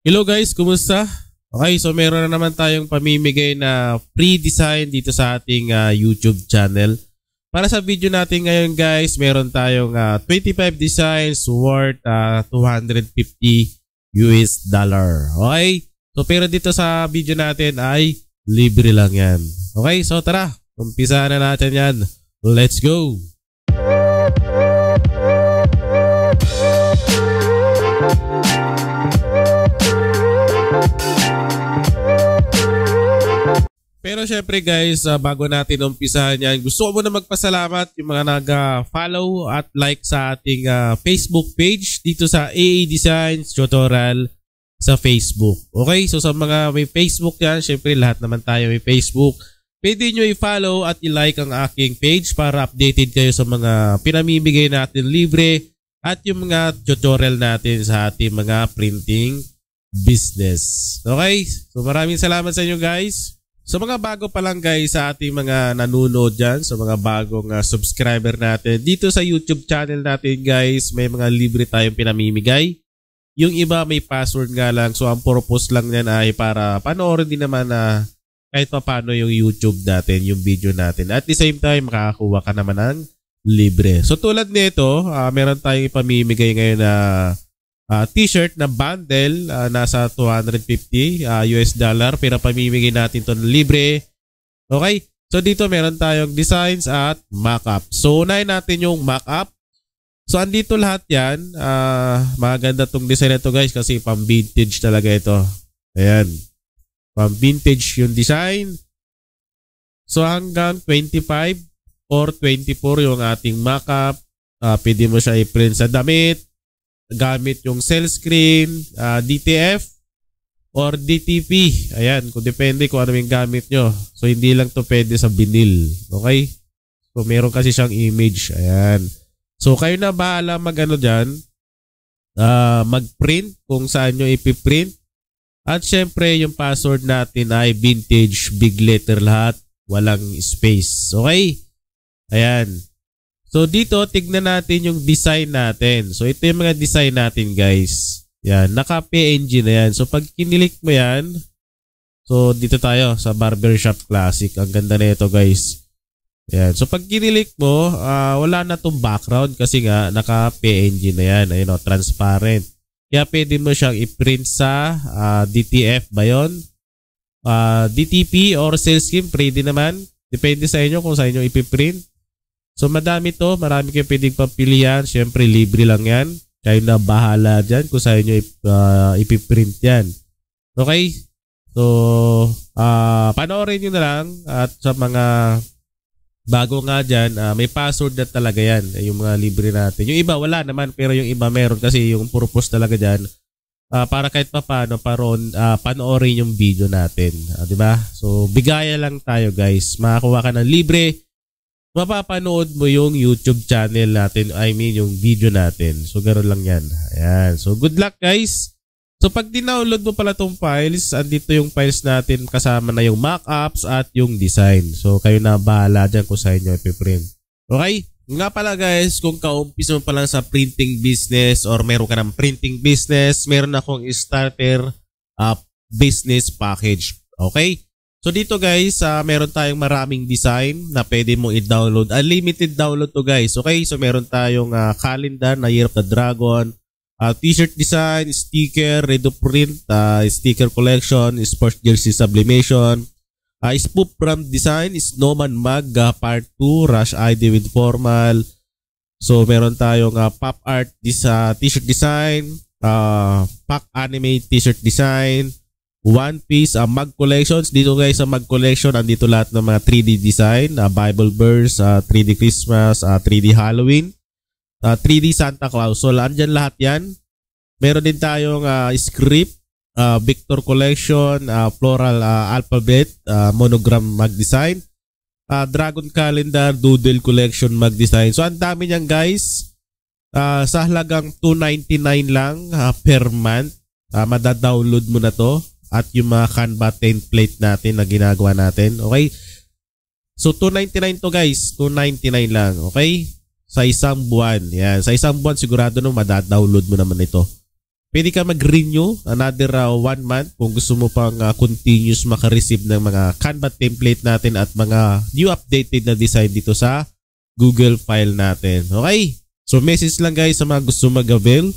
Hello guys, kumusta? Okay, so meron na naman tayong pamimigay na free design dito sa ating YouTube channel. Para sa video natin ngayon guys, meron tayong 25 designs worth $250. Okay? So pero dito sa video natin ay libre lang yan. Okay, so tara, umpisa na natin yan. Let's go! Pero syempre guys, bago natin umpisahan yan, gusto ko muna magpasalamat yung mga nag-follow at like sa ating Facebook page dito sa AA Designs Tutorial sa Facebook. Okay, so sa mga may Facebook yan, syempre lahat naman tayo may Facebook. Pwede nyo i-follow at i-like ang aking page para updated kayo sa mga pinamimigay natin libre at yung mga tutorial natin sa ating mga printing business. Okay, so maraming salamat sa inyo guys. So mga bago pa lang guys sa ating mga nanonood dyan, sa mga bagong subscriber natin, dito sa YouTube channel natin guys, may mga libre tayong pinamimigay. Yung iba may password nga lang, so ang purpose lang yan ay para panoorin din naman na kahit pa paano yung YouTube natin, yung video natin. At the same time, makakakuha ka naman ng libre. So tulad nito, meron tayong ipamimigay ngayon na t-shirt na bundle, nasa $250 pero pamimigay natin ito ng libre. Okay, so dito meron tayong designs at mock-up. So unahin natin yung mock-up. So andito lahat yan. Maganda tong design na ito guys kasi pang vintage talaga ito. Ayan, pang vintage yung design. So hanggang 25 or 24 yung ating mock-up. Pwede mo siya i-print sa damit, gamit yung cell screen, DTF or DTP. Ayan, kung depende kung ano yung gamit nyo. So hindi lang to pwede sa vinyl. Okay, so meron kasi siyang image. Ayan, so kayo na bahala mag-ano dyan, mag-print kung saan nyo ipiprint. At syempre yung password natin ay vintage, big letter lahat, walang space. Okay, ayan. So dito, tignan natin yung design natin. So ito yung mga design natin guys. Yan, naka-PNG na yan. So pag kinilik mo yan, so dito tayo sa Barbershop Classic. Ang ganda na ito guys. Yan. So pag kinilik mo, wala na itong background kasi nga naka-PNG na yan. Ayun o, transparent. Kaya pwede mo siyang i-print sa DTF ba yun? DTP or sales scheme, pwede naman. Depende sa inyo kung sa inyo ipiprint. So madami to, marami kayong pwedeng papilihan. Siyempre libre lang yan. Kayo na bahala dyan kung saan nyo ipiprint yan. Okay? So panoorin nyo na lang. At sa mga bago nga dyan, may password na talaga yan. Yung mga libre natin. Yung iba wala naman, pero yung iba meron kasi yung purpose talaga dyan. Para kahit pa paano panoorin yung video natin. Diba? So bigaya lang tayo guys. Makakuha ka ng libre. Mapapanood mo yung YouTube channel natin, I mean yung video natin. So ganoon lang yan. Ayan. So good luck guys. So pag dinownload mo pala tong files, andito yung files natin kasama na yung mock-ups at yung design. So kayo na bahala dyan kung saan nyo ipiprint. Okay? Nga pala guys, kung kaumpis mo pa lang sa printing business or meron ka ng printing business, meron akong starter business package. Okay? So dito guys, meron tayong maraming design na pwede mo i-download. Unlimited download to guys. Okay, so meron tayong calendar na Year of the Dragon, t-shirt design, sticker, ready to print, sticker collection, sports jersey sublimation, spoof brand design, snowman mug, part 2, rush ID with formal. So meron tayong pop art t-shirt design, pack anime t-shirt design, One Piece, mug collections. Dito guys sa mug collection, andito lahat ng mga 3D design, Bible verse, 3D Christmas, 3D Halloween, 3D Santa Claus. So andyan lahat yan. Meron din tayong script, Victor collection, floral alphabet, monogram mug design, Dragon calendar, doodle collection mug design. So ang dami niyan guys. Sa halagang $299 lang per month, madadownload mo na to. At yung mga Canva template natin na ginagawa natin. Okay? So, $299 to guys. $299 lang. Okay? Sa isang buwan. Yan. Sa isang buwan, sigurado no, madadownload mo naman ito. pwede ka mag-renew another 1 month kung gusto mo pang continuous makareceive ng mga Canva template natin at mga new updated na design dito sa Google file natin. Okay? So message lang guys sa mga gusto mag-avail.